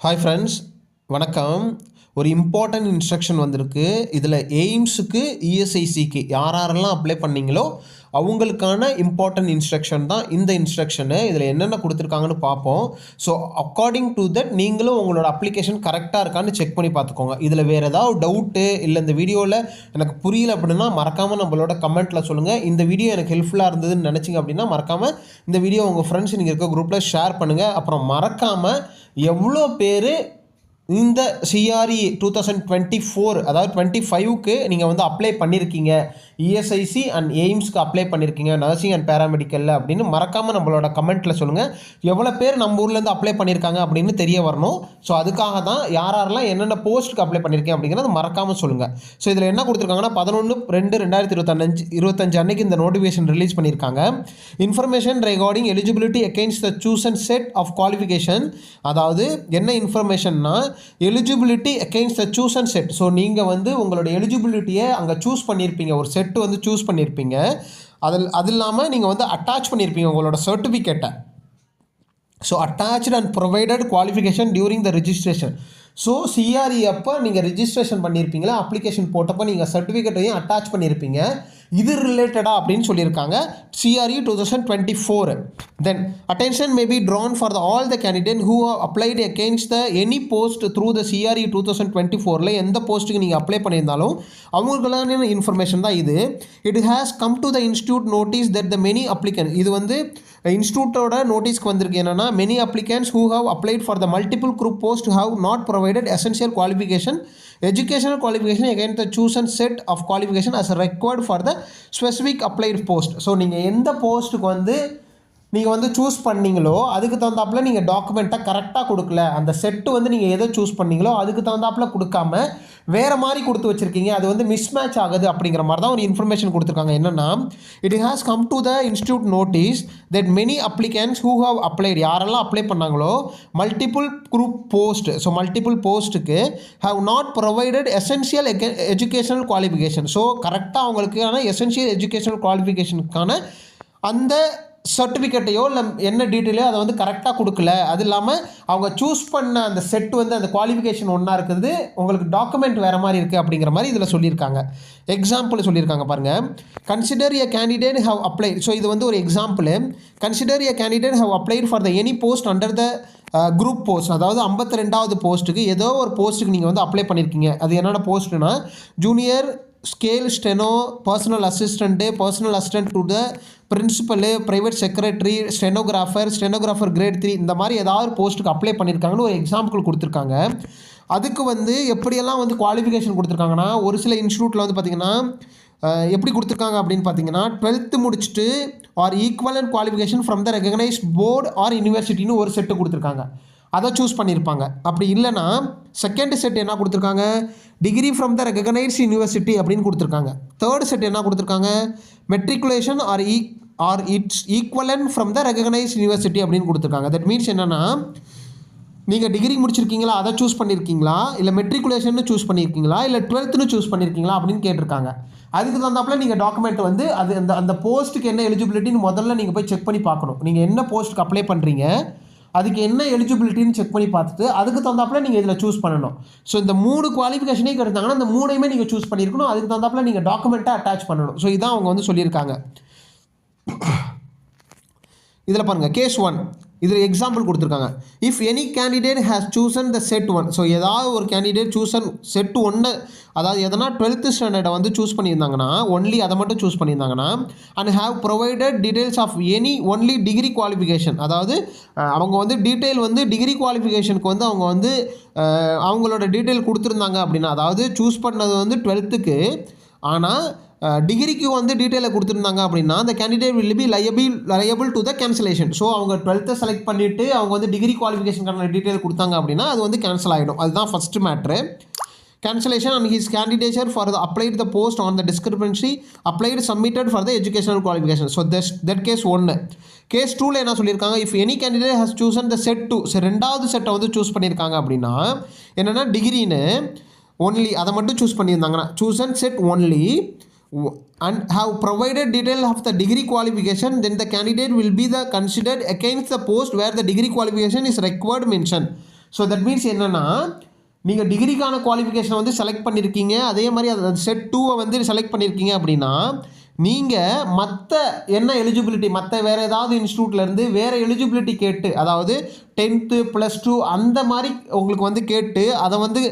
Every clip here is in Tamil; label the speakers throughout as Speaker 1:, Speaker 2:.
Speaker 1: ஹாய் ஃப்ரெண்ட்ஸ், வணக்கம். ஒரு இம்பார்ட்டன்ட் இன்ஸ்ட்ரக்ஷன் வந்திருக்கு. இதில் எய்ம்ஸுக்கு இஎஸ்ஐசிக்கு யாரெல்லாம் அப்ளை பண்ணீங்களோ அவங்களுக்கான இம்பார்ட்டன்ட் இன்ஸ்ட்ரக்ஷன் தான் இந்த இன்ஸ்ட்ரக்ஷனு. இதில் என்னென்ன கொடுத்துருக்காங்கன்னு பார்ப்போம். ஸோ அக்கார்டிங் டு தட் நீங்களும் உங்களோட அப்ளிகேஷன் கரெக்டாக இருக்கான்னு செக் பண்ணி பார்த்துக்கோங்க. இதில் வேறு ஏதாவது டவுட்டு இல்லை இந்த வீடியோவில் எனக்கு புரியல அப்படின்னா மறக்காமல் நம்மளோட கமெண்ட்டில் சொல்லுங்கள். இந்த வீடியோ எனக்கு ஹெல்ப்ஃபுல்லாக இருந்ததுன்னு நினச்சிங்க அப்படின்னா மறக்காமல் இந்த வீடியோ உங்கள் ஃப்ரெண்ட்ஸ் நீங்கள் இருக்க குரூப்பில் ஷேர் பண்ணுங்கள். அப்புறம் மறக்காமல் எவ்வளோ பேர் இந்த சிஆர்இ 2024 அதாவது 25க்கு நீங்கள் வந்து அப்ளை பண்ணியிருக்கீங்க, இஎஸ்ஐசி அண்ட் எய்ம்ஸ்க்கு அப்ளை பண்ணியிருக்கீங்க நர்சிங் அண்ட் பேராமெடிக்கலில் அப்படின்னு மறக்காமல் நம்மளோட கமெண்ட்டில் சொல்லுங்கள். எவ்வளோ பேர் நம்ம ஊர்லேருந்து அப்ளை பண்ணியிருக்காங்க அப்படின்னு தெரிய வரணும். ஸோ அதுக்காக தான் யாரெல்லாம் என்னென்ன போஸ்ட்டுக்கு அப்ளை பண்ணியிருக்கேன் அப்படிங்கிறத மறக்காமல் சொல்லுங்கள். ஸோ இதில் என்ன கொடுத்துருக்காங்கன்னா 11/2/2025 அன்னைக்கு இந்த நோட்டிஃபிகேஷன் ரிலீஸ் பண்ணியிருக்காங்க. Information regarding eligibility against the chosen set of qualification. அதாவது என்ன இன்ஃபர்மேஷன்னா eligibility against the chosen set. So நீங்கள் வந்து உங்களோட எலிஜிபிலிட்டியை அங்கே சூஸ் பண்ணியிருப்பீங்க, ஒரு செட்டு வந்து சூஸ் பண்ணியிருப்பீங்க. அது இல்லாமல் நீங்கள் வந்து அட்டாச் பண்ணியிருப்பீங்க உங்களோட சர்டிஃபிகேட்டை. So attached and provided qualification during the registration. So CRE அப்போ நீங்கள் ரிஜிஸ்ட்ரேஷன் பண்ணியிருப்பீங்களா, அப்ளிகேஷன் போட்டப்போ நீங்கள் சர்டிஃபிகேட்டையும் அட்டாச் பண்ணியிருப்பீங்க. இது ரிலேட்டடா அப்படின்னு சொல்லியிருக்காங்க CRE 2024. Then attention may be drawn for all the candidate who have applied against the any post through the CRE 2024. எந்த போஸ்ட்டுக்கு நீங்கள் அப்ளை பண்ணியிருந்தாலும் அவங்களுக்கான இன்ஃபர்மேஷன் தான் இது. It has come to the institute notice that the many applicant. இது வந்து இன்ஸ்டியூட்டோட நோட்டீஸ்க்கு வந்திருக்கு. என்னன்னா many applicants who have applied for the multiple group post have not provided essential qualification educational qualification against the chosen set of qualification as required for the specific applied post. So நீங்கள் எந்த போஸ்ட்டுக்கு வந்து நீங்கள் வந்து சூஸ் பண்ணீங்களோ அதுக்கு தகுந்தாப்பில் நீங்கள் டாக்குமெண்ட்டை கரெக்டாக கொடுக்கல, அந்த செட்டு வந்து நீங்கள் எதை சூஸ் பண்ணீங்களோ அதுக்கு தகுந்தாப்பில் கொடுக்காம வேறு மாதிரி கொடுத்து வச்சுருக்கீங்க, அது வந்து மிஸ்மேட்ச் ஆகுது அப்படிங்கிற மாதிரி தான் ஒரு இன்ஃபர்மேஷன் கொடுத்துருக்காங்க. என்னென்னா it has come to the institute notice that many applicants who have applied, யாரெல்லாம் அப்ளை பண்ணாங்களோ multiple group post, so multiple போஸ்ட்டுக்கு have not provided essential educational qualification. So கரெக்டாக அவங்களுக்கான எசென்ஷியல் எஜுகேஷனல் குவாலிஃபிகேஷனுக்கான அந்த சர்டிஃபிகேட்டையோ இல்லை என்ன டீட்டெயிலோ அதை வந்து கரெக்டாக கொடுக்கல. அது இல்லாமல் அவங்க சூஸ் பண்ண அந்த செட் வந்து அந்த குவாலிஃபிகேஷன் ஒன்றா இருக்குது, உங்களுக்கு டாக்குமெண்ட் வேறு மாதிரி இருக்குது அப்படிங்கிற மாதிரி இதில் சொல்லியிருக்காங்க. எக்ஸாம்பிள் சொல்லியிருக்காங்க பாருங்கள். Consider a candidate have applied. So இது வந்து ஒரு example. Consider a candidate have applied for the any post under the group post. அதாவது 52வது போஸ்ட்டுக்கு ஏதோ ஒரு போஸ்ட்டுக்கு நீங்கள் வந்து அப்ளை பண்ணியிருக்கீங்க. அது என்னென்ன போஸ்ட்டுனா junior scale steno, personal assistant to the principal, private secretary, stenographer grade 3, இந்த மாதிரி ஏதாவது போஸ்ட்டுக்கு அப்ளை பண்ணியிருக்காங்கன்னு ஒரு எக்ஸாம்பிள் கொடுத்துருக்காங்க. அதுக்கு வந்து எப்படியெல்லாம் வந்து குவாலிஃபிகேஷன் கொடுத்துருக்காங்கன்னா ஒரு சில இன்ஸ்டியூட்டில் வந்து பார்த்திங்கன்னா எப்படி கொடுத்துருக்காங்க அப்படின்னு பார்த்தீங்கன்னா 12th முடிச்சுட்டு or equivalent qualification from the recognised board or யூனிவர்சிட்டின்னு ஒரு செட்டு கொடுத்துருக்காங்க, அதை சூஸ் பண்ணியிருப்பாங்க. அப்படி இல்லைனா செகண்ட் செட் என்ன கொடுத்துருக்காங்க, degree from the recognised university அப்படின்னு கொடுத்துருக்காங்க. தேர்ட் செட் என்ன கொடுத்துருக்காங்க, matriculation R it's equivalent from the recognised university அப்படின்னு கொடுத்துருக்காங்க. தட் மீன்ஸ் என்னென்னா நீங்கள் டிகிரி முடிச்சிருக்கீங்களா அதை சூஸ் பண்ணியிருக்கீங்களா, இல்லை மெட்ரிகுலேஷன் சூஸ் பண்ணியிருக்கீங்களா, இல்லை 12th சூஸ் பண்ணியிருக்கீங்களா அப்படின்னு கேட்டிருக்காங்க. அதுக்கு தகுந்தாப்பில் நீங்கள் டாக்குமெண்ட் வந்து அது அந்த போஸ்ட்டுக்கு என்ன எலிஜிபிலிட்டின்னு முதல்ல நீங்கள் போய் செக் பண்ணி பார்க்கணும். நீங்கள் என்ன போஸ்ட்டுக்கு அப்ளை பண்ணுறீங்க அதுக்கு என்ன எலிஜிபிலிட்டின்னு செக் பண்ணி பார்த்துட்டு அதுக்கு தகுந்தாப்பில் நீங்கள் இதில் சூஸ் பண்ணணும். ஸோ இந்த 3 குவாலிஃபிகேஷனே கிடைத்தாங்கன்னா இந்த 3யுமே நீங்கள் சூஸ் பண்ணியிருக்கணும். அதுக்கு தகுந்தாப்பில் நீங்கள் டாக்குமெண்ட்டை அட்டாச் பண்ணணும். ஸோ இதான் அவங்க வந்து சொல்லியிருக்காங்க. இதில் பாருங்கள் கேஸ் 1, இதில் எக்ஸாம்பிள் கொடுத்துருக்காங்க. If any candidate has chosen the set 1. So ஏதாவது ஒரு கேண்டிடேட் சூசன் செட் 1, அதாவது எதனா 12th ஸ்டாண்டர்டை வந்து சூஸ் பண்ணியிருந்தாங்கன்னா ஒன்லி அதை மட்டும் சூஸ் பண்ணியிருந்தாங்கன்னா and have provided details of any only degree qualification. அதாவது அவங்க வந்து டீட்டெயில் வந்து டிகிரி குவாலிஃபிகேஷனுக்கு வந்து அவங்க வந்து அவங்களோட டீட்டெயில் கொடுத்துருந்தாங்க அப்படின்னா, அதாவது சூஸ் பண்ணது வந்து 12th ஆனால் டிகிரிக்கு வந்து டீட்டெயிலை கொடுத்துருந்தாங்க அப்படின்னா அந்த candidate will be liable to the cancellation. So அவங்க 12th செலக்ட் பண்ணிவிட்டு அவங்க வந்து டிகிரி குவாலிஃபிகேஷனுக்கான டீட்டெயில் கொடுத்தாங்க அப்படின்னா அது வந்து கேன்சல் ஆகிடும். அதுதான் first matter. cancellation and his candidature for the applied the post on the discrepancy applied submitted for the educational qualification. So that case 1. Case 2ல என்ன சொல்லியிருக்காங்க, if any candidate has chosen the set 2. சரி, ரெண்டாவது செட்டை வந்து சூஸ் பண்ணியிருக்காங்க அப்படின்னா என்னென்னா டிகிரின்னு ஒன்லி அதை மட்டும் சூஸ் பண்ணியிருந்தாங்கன்னா chosen set only and have provided detail of the degree qualification, then the candidate will be the considered against the post where the degree qualification is required mention. So that means என்னென்னா நீங்கள் டிகிரிக்கான குவாலிஃபிகேஷனை வந்து செலக்ட் பண்ணியிருக்கீங்க, அதே மாதிரி அது செட் 2 வந்து செலக்ட் பண்ணியிருக்கீங்க அப்படின்னா நீங்கள் மற்ற என்ன எலிஜிபிலிட்டி மற்ற வேறு ஏதாவது இன்ஸ்டியூட்லேருந்து வேறு எலிஜிபிலிட்டி கேட்டு, அதாவது 10th +2 அந்த மாதிரி உங்களுக்கு வந்து கேட்டு அதை வந்து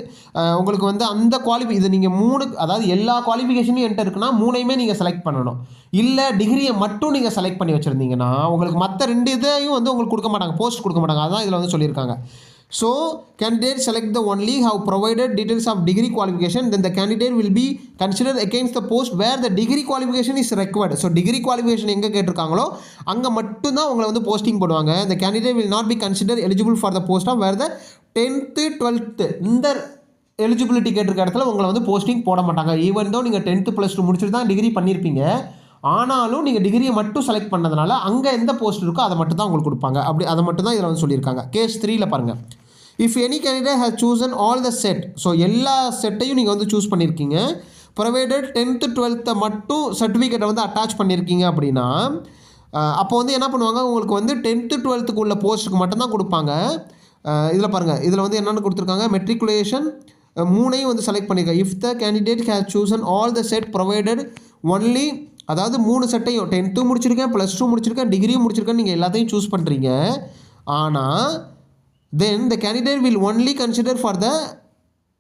Speaker 1: உங்களுக்கு வந்து அந்த இது நீங்கள் 3 அதாவது எல்லா குவாலிஃபிகேஷனும் என்கிட்ட இருக்குன்னா 3ஐயுமே நீங்கள் செலக்ட் பண்ணணும். இல்லை டிகிரியை மட்டும் நீங்கள் செலக்ட் பண்ணி வச்சுருந்தீங்கன்னா உங்களுக்கு மற்ற 2 இதையும் வந்து உங்களுக்கு கொடுக்க மாட்டாங்க, போஸ்ட் கொடுக்க மாட்டாங்க. அதான் இதில் வந்து சொல்லியிருக்காங்க. So, candidate select the only have provided details of degree qualification, then the candidate will be considered against the post where the degree qualification is required. So, degree qualification எங்கே கேட்டிருக்காங்களோ அங்கே மட்டும்தான் உங்களை வந்து போஸ்டிங் போடுவாங்க. The candidate will not be considered eligible for the post of where the 10th 12th இந்த எலிஜிபிலிட்டி கேட்டிருக்க இடத்துல உங்களை வந்து போஸ்டிங் போட மாட்டாங்க. ஈவன் தான் நீங்கள் 10th +2 முடிச்சுட்டு தான் டிகிரி பண்ணியிருப்பீங்க, ஆனாலும் நீங்கள் டிகிரியை மட்டும் செலக்ட் பண்ணதுனால அங்கே எந்த போஸ்ட் இருக்கோ அதை மட்டும் தான் உங்களுக்கு கொடுப்பாங்க. அப்படி அதை மட்டும் தான் இதில் வந்து சொல்லியிருக்காங்க. கேஸ் 3ல் பாருங்கள். If any candidate has chosen all the set, so எல்லா செட்டையும் நீங்கள் வந்து சூஸ் பண்ணியிருக்கீங்க, ப்ரொவைடட் 10th 12th மட்டும் சர்டிஃபிகேட்டை வந்து அட்டாச் பண்ணியிருக்கீங்க அப்படின்னா அப்போ வந்து என்ன பண்ணுவாங்க, உங்களுக்கு வந்து 10th 12th உள்ள போஸ்ட்டுக்கு மட்டும்தான் கொடுப்பாங்க. இதில் பாருங்கள், இதில் வந்து என்னென்னு கொடுத்துருக்காங்க, மெட்ரிகுலேஷன் 3ஐயும் வந்து செலக்ட் பண்ணியிருக்காங்க. If the candidate has chosen all the set provided only, அதாவது 3 செட்டையும் 10th முடிச்சிருக்கேன், +2 முடிச்சிருக்கேன், டிகிரியும் முடிச்சிருக்கேன், நீங்கள் எல்லாத்தையும் சூஸ் பண்ணுறீங்க. ஆனால் then the candidate will only consider for the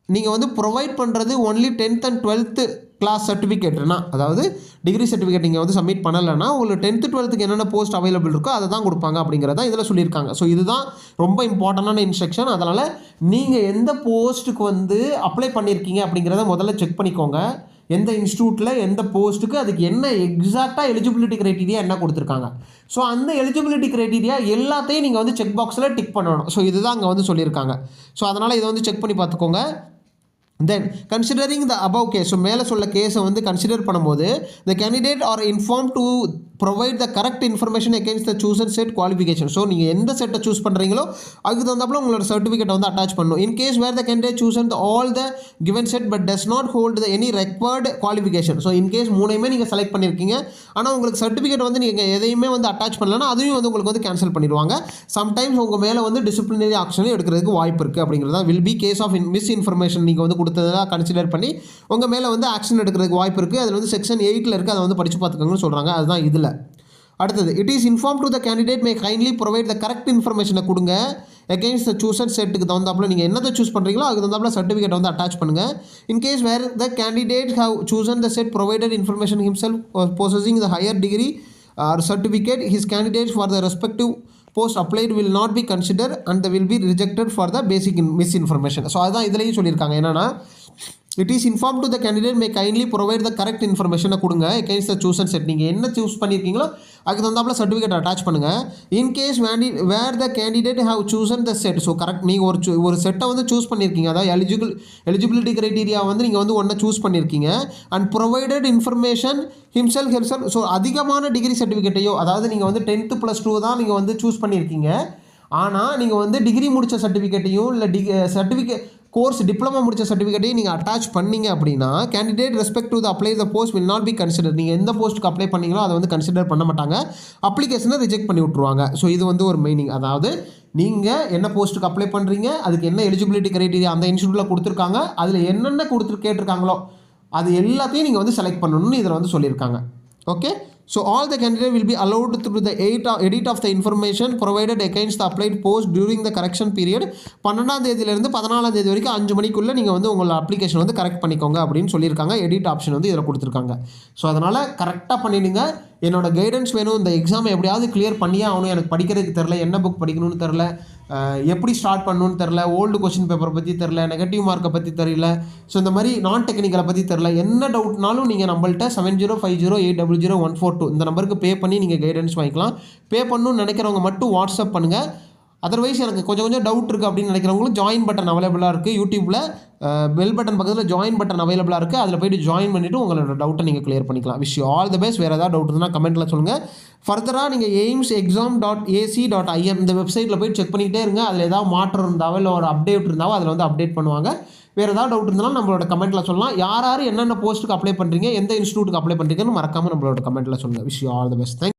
Speaker 1: நீங்கள் வந்து ப்ரொவைட் பண்ணுறது only 10th and 12th class சர்டிஃபிகேட்னா, அதாவது டிகிரி சர்டிஃபிகேட் நீங்கள் வந்து சப்மிட் பண்ணலைன்னா உங்களுக்கு 10th 12th என்னென்ன போஸ்ட் அவைலபிள் இருக்கோ அதை தான் கொடுப்பாங்க அப்படிங்கிறத இதில் சொல்லியிருக்காங்க. ஸோ இதுதான் ரொம்ப இம்பார்ட்டண்டான இன்ஸ்ட்ரக்ஷன். அதனால் நீங்கள் எந்த போஸ்ட்டுக்கு வந்து அப்ளை பண்ணியிருக்கீங்க அப்படிங்கிறத முதல்ல செக் பண்ணிக்கோங்க. எந்த இன்ஸ்டியூட்டில் எந்த போஸ்ட்டுக்கு அதுக்கு என்ன எக்ஸாக்டாக எலிஜிபிலிட்டி க்ரைட்டீரியா என்ன கொடுத்துருக்காங்க. ஸோ அந்த எலிஜிபிலிட்டி க்ரைட்டீரியா எல்லாத்தையும் நீங்கள் வந்து செக் பாக்ஸில் டிக் பண்ணணும். ஸோ இதுதான் அங்கே வந்து சொல்லியிருக்காங்க. ஸோ அதனால் இதை வந்து செக் பண்ணி பார்த்துக்கோங்க. Then considering the above case, so மேலே சொல்ல கேஸை வந்து கன்சிடர் பண்ணும்போது the candidate are inform to provide the correct information against the chosen set qualification. So நீங்கள் எந்த செட்டை சூஸ் பண்ணுறீங்களோ அதுக்கு தகுந்தாப்பில் உங்களோட சர்டிஃபிகேட்டை வந்து அட்டாச் பண்ணணும். In case where the candidate chosen all the given set but does not hold the any required qualification. So in case 3ஐயுமே நீங்கள் செலக்ட் பண்ணியிருக்கீங்க, ஆனால் உங்களுக்கு சர்டிஃபிகேட் வந்து நீங்கள் எதையுமே வந்து அட்டாச் பண்ணலன்னா அதையும் வந்து உங்களுக்கு வந்து கேன்சல் பண்ணிடுவாங்க. சம்டைம்ஸ் உங்கள் மேலே வந்து டிசிப்ளினரி ஆக்ஷனும் எடுக்கிறதுக்கு வாய்ப்பு இருக்குது அப்படிங்கிறதா will be case of miss information நீங்கள் வந்து கொடுத்ததாக கன்சிடர் பண்ணி உங்கள் மேலே வந்து ஆக்ஷன் எடுக்கிறதுக்கு வாய்ப்பு இருக்குது. அதில் வந்து செக்ஷன் 8ல் இருக்குது, அதை வந்து படித்து பார்த்துக்கோங்கன்னு சொல்கிறாங்க. அதுதான் இதில். அடுத்தது, it is inform to the candidate may kindly provide the correct இன்ஃபர்மேஷனை கொடுங்க அகேன்ஸ்ட் த சூசன் செட்டுக்கு தகுந்தாப்பில் நீங்கள் என்னத்தை சூஸ் பண்ணுறீங்களோ அதுக்கு தகுந்தாப்பில் சர்டிஃபிகேட் வந்து அட்டாச் பண்ணுங்கள். In case where the candidate have chosen the set provided information himself possessing the higher degree or certificate his candidates for the respective post applied will not be consider and will be rejected for the basic misinformation. So அதுதான் இதுலேயும் சொல்லியிருக்காங்க. என்னென்னா it is inform to the candidate may kindly provide the correct இன்ஃபர்மேஷனை கொடுங்க அகேன்ஸ்ட் த சூசன் செட். நீங்கள் என்ன சூஸ் பண்ணியிருக்கீங்களோ அதுக்கு தகுந்தாப்பில் சர்டிஃபிகேட் அட்டாச் பண்ணுங்கள். In case where the candidate have chosen the set, so correct நீங்கள் ஒரு செட்டை வந்து சூஸ் பண்ணியிருக்கீங்க, அதாவது எலிஜிபிலிட்டி க்ரைட்டீரியா வந்து நீங்கள் வந்து ஒன்றை சூஸ் பண்ணியிருக்கீங்க and provided information himself herself. So அதிகமான டிகிரி சர்டிஃபிகேட்டையோ, அதாவது நீங்கள் வந்து 10th +2 தான் நீங்கள் வந்து சூஸ் பண்ணியிருக்கீங்க, ஆனால் நீங்கள் வந்து டிகிரி முடித்த சர்டிஃபிகேட்டையும் இல்லை கோர்ஸ் டிப்ளமா முடித்த சர்டிஃபிகேட்டையும் நீங்கள் அட்டாச் பண்ணீங்க அப்படின்னா candidate respect to the apply the post will not be consider. நீங்கள் எந்த போஸ்ட்டுக்கு அப்ளை பண்ணீங்களோ அதை வந்து கன்சிடர் பண்ண மாட்டாங்க, அப்ளிகேஷனை ரிஜெக்ட் பண்ணி விட்ருவாங்க. ஸோ இது வந்து ஒரு மீனிங். அதாவது நீங்கள் என்ன போஸ்ட்டுக்கு அப்ளை பண்ணுறீங்க, அதுக்கு என்ன எலிஜிபிலிட்டி க்ரைட்டீரியா அந்த இன்ஸ்டியூட்டில் கொடுத்துருக்காங்க, அதில் என்னென்ன கேட்டிருக்காங்களோ அது எல்லாத்தையும் நீங்கள் வந்து செலக்ட் பண்ணணும்னு இதில் வந்து சொல்லியிருக்காங்க. Okay, so all the candidate will be allowed to the edit of the information provided against the applied post during the correction period. 12ஆம் தேதியிலிருந்து 14ஆம் தேதி வரைக்கும் 5 மணிக்குள்ளே நீங்கள் வந்து உங்களோட அப்ளிகேஷன் வந்து கரெக்ட் பண்ணிக்கோங்க அப்படின்னு சொல்லியிருக்காங்க. எடிட் ஆப்ஷன் வந்து இதில் கொடுத்துருக்காங்க. ஸோ அதனால் கரெக்டாக பண்ணிவிடுங்க. என்னோட கைடன்ஸ் வேணும், இந்த எக்ஸாம் எப்படியாவது கிளியர் பண்ணியே ஆகணும், எனக்கு படிக்கிறதுக்கு தெரில, என்ன புக் படிக்கணும்னு தெரில, எப்படி ஸ்டார்ட் பண்ணணும்னு தெரில, ஓல்டு கொஸ்டின் பேப்பரை பற்றி தெரில, நெகட்டிவ் மார்க்கை பற்றி தெரியல, ஸோ இந்த மாதிரி நான் டெக்னிக்கலை பற்றி தெரில, என்ன டவுட்னாலும் நீங்கள் நம்மள்ட்ட 7050800142 இந்த நம்பருக்கு பே பண்ணி நீங்கள் கைடன்ஸ் வாங்கிக்கலாம். பே பண்ணணும்னு நினைக்கிறவங்க மட்டும் வாட்ஸ்அப் பண்ணுங்கள். அதர்வைஸ் எனக்கு கொஞ்சம் டவுட் இருக்குது அப்படின்னு நினைக்கிறவங்களும் ஜாயின் பட்டன் அவைலபிளாக இருக்குது. யூடியூப்பில் பெல் பட்டன் பக்கத்தில் ஜாயின் பட்டன் அவைலபிளாக இருக்குது, அதில் போய்ட்டு ஜாயின் பண்ணிவிட்டு உங்களோட டவுட்டை நீங்கள் கிளியர் பண்ணிக்கலாம். Wish you all the best. வேறு ஏதாவது டவுட் இருந்தால் கமெண்ட்டில் சொல்லுங்கள். ஃபர்தராக நீங்கள் aimsexam.ac.in இந்த வெப்சைட்டில் போய் செக் பண்ணிக்கிட்டே இருங்க. அதில் ஏதாவது மாற்றம் இருந்தாவோ இல்லை ஒரு அப்டேட் இருந்தாவோ அதில் வந்து அப்டேட் பண்ணுவாங்க. வேறு ஏதாவது டவுட் இருந்தாலும் நம்மளோட கமெண்ட்டில் சொல்லலாம். யார் என்னென்ன போஸ்ட்டுக்கு அப்ளை பண்ணுறீங்க, எந்த இன்ஸ்டியூட்டுக்கு அப்ளை பண்ணுறீங்கன்னு மறக்காமல் நம்மளோட கமெண்ட்டில் சொல்லுங்கள். Wish you all the best. Thank